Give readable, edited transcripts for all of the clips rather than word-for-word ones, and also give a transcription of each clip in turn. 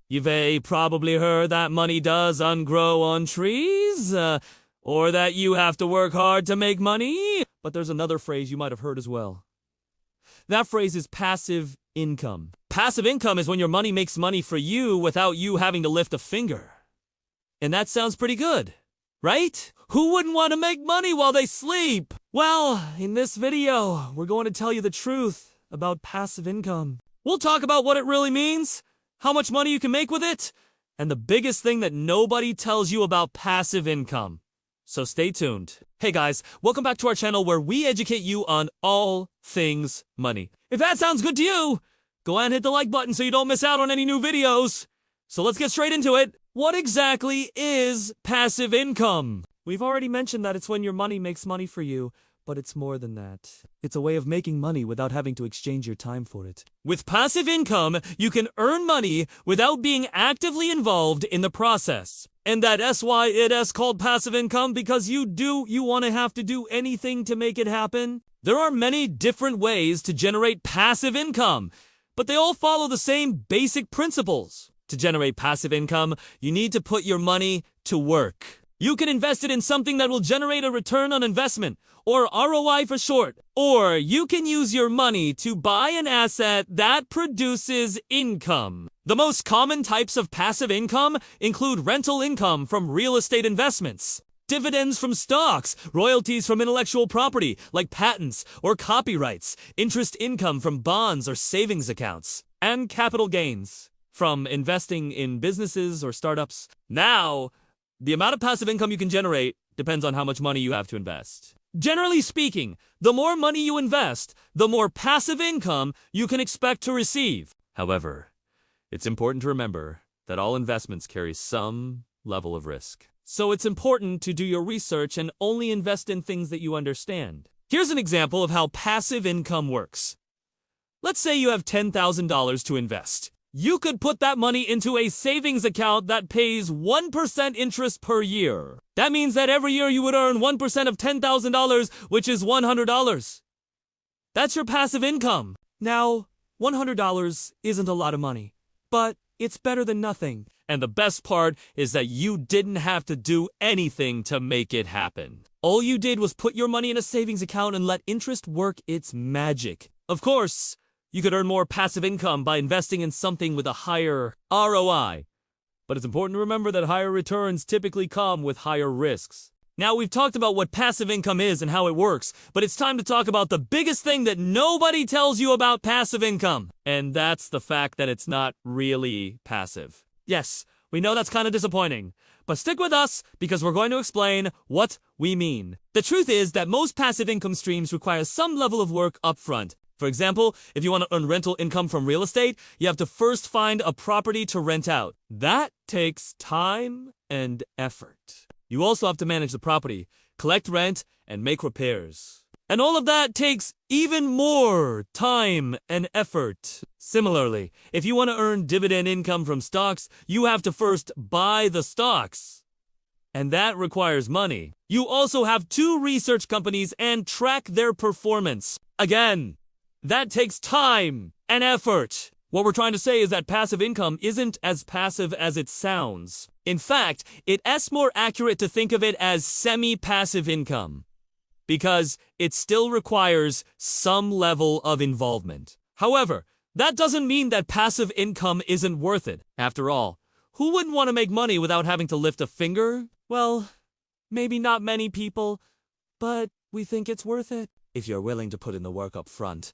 You've probably heard that money doesn't grow on trees, or that you have to work hard to make money. But there's another phrase you might have heard as well. That phrase is passive income. Passive income is when your money makes money for you without you having to lift a finger. And that sounds pretty good, right? Who wouldn't want to make money while they sleep? Well, in this video, we're going to tell you the truth about passive income. We'll talk about what it really means, how much money you can make with it, and the biggest thing that nobody tells you about passive income. So stay tuned. Hey guys, welcome back to our channel where we educate you on all things money. If that sounds good to you, go ahead and hit the like button so you don't miss out on any new videos. So let's get straight into it. What exactly is passive income? We've already mentioned that it's when your money makes money for you, but it's more than that. It's a way of making money without having to exchange your time for it. With passive income, you can earn money without being actively involved in the process. And that's why it is called passive income, because you want to have to do anything to make it happen. There are many different ways to generate passive income, but they all follow the same basic principles. To generate passive income, you need to put your money to work. You can invest it in something that will generate a return on investment, or ROI for short. Or you can use your money to buy an asset that produces income. The most common types of passive income include rental income from real estate investments, dividends from stocks, royalties from intellectual property like patents or copyrights, interest income from bonds or savings accounts, and capital gains from investing in businesses or startups. Now, the amount of passive income you can generate depends on how much money you have to invest. Generally speaking, the more money you invest, the more passive income you can expect to receive. However, it's important to remember that all investments carry some level of risk. So it's important to do your research and only invest in things that you understand. Here's an example of how passive income works. Let's say you have $10,000 to invest. You could put that money into a savings account that pays 1% interest per year. That means that every year you would earn 1% of $10,000, which is $100. That's your passive income. Now, $100 isn't a lot of money, but it's better than nothing. And the best part is that you didn't have to do anything to make it happen. All you did was put your money in a savings account and let interest work its magic. Of course, you could earn more passive income by investing in something with a higher ROI. But it's important to remember that higher returns typically come with higher risks. Now, we've talked about what passive income is and how it works, but it's time to talk about the biggest thing that nobody tells you about passive income. And that's the fact that it's not really passive. Yes, we know that's kind of disappointing, but stick with us because we're going to explain what we mean. The truth is that most passive income streams require some level of work upfront. For example, if you want to earn rental income from real estate, you have to first find a property to rent out. That takes time and effort. You also have to manage the property, collect rent, and make repairs. And all of that takes even more time and effort. Similarly, if you want to earn dividend income from stocks, you have to first buy the stocks. And that requires money. You also have to research companies and track their performance. Again, that takes time and effort. What we're trying to say is that passive income isn't as passive as it sounds. In fact, it's more accurate to think of it as semi-passive income, because it still requires some level of involvement. However, that doesn't mean that passive income isn't worth it. After all, who wouldn't want to make money without having to lift a finger? Well, maybe not many people, but we think it's worth it. If you're willing to put in the work up front,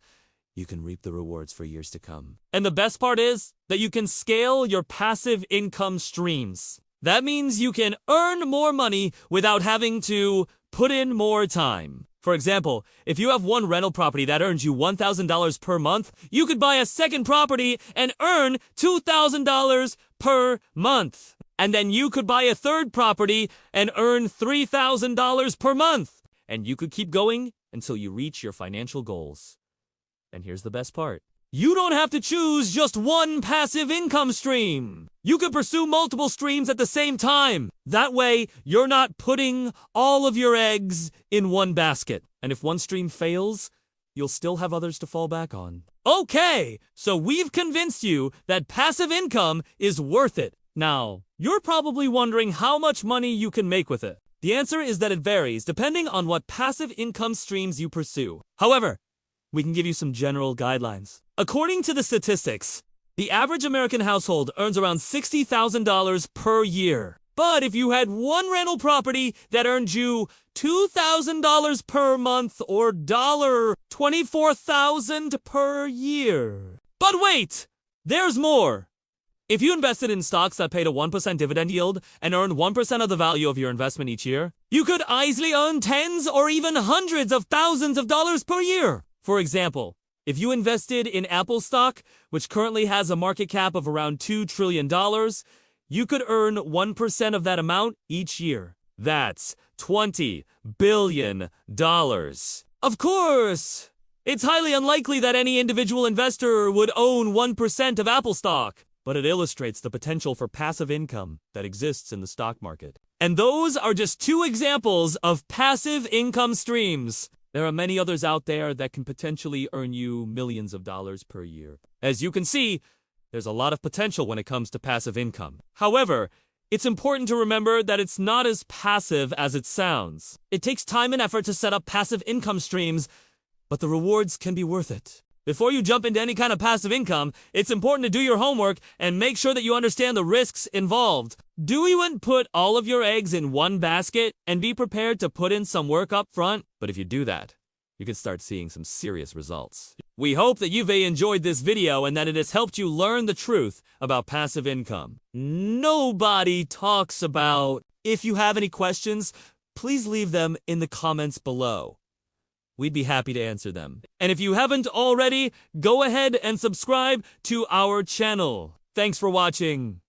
you can reap the rewards for years to come. And the best part is that you can scale your passive income streams. That means you can earn more money without having to put in more time. For example, if you have one rental property that earns you $1,000 per month, you could buy a second property and earn $2,000 per month. And then you could buy a third property and earn $3,000 per month. And you could keep going until you reach your financial goals. And here's the best part. You don't have to choose just one passive income stream. You can pursue multiple streams at the same time. That way, you're not putting all of your eggs in one basket. And if one stream fails, you'll still have others to fall back on. Okay, so we've convinced you that passive income is worth it. Now, you're probably wondering how much money you can make with it. The answer is that it varies depending on what passive income streams you pursue. However, we can give you some general guidelines. According to the statistics, the average American household earns around $60,000 per year. But if you had one rental property that earned you $2,000 per month or $24,000 per year. But wait! There's more! If you invested in stocks that paid a 1% dividend yield and earned 1% of the value of your investment each year, you could easily earn tens or even hundreds of thousands of dollars per year. For example, if you invested in Apple stock, which currently has a market cap of around $2 trillion, you could earn 1% of that amount each year. That's $20 billion. Of course, it's highly unlikely that any individual investor would own 1% of Apple stock, but it illustrates the potential for passive income that exists in the stock market. And those are just two examples of passive income streams. There are many others out there that can potentially earn you millions of dollars per year. As you can see, there's a lot of potential when it comes to passive income. However, it's important to remember that it's not as passive as it sounds. It takes time and effort to set up passive income streams, but the rewards can be worth it. Before you jump into any kind of passive income, it's important to do your homework and make sure that you understand the risks involved. Do you put all of your eggs in one basket and be prepared to put in some work up front? But if you do that, you can start seeing some serious results. We hope that you've enjoyed this video and that it has helped you learn the truth about passive income. Nobody talks about. If you have any questions, please leave them in the comments below. We'd be happy to answer them. And if you haven't already, go ahead and subscribe to our channel. Thanks for watching.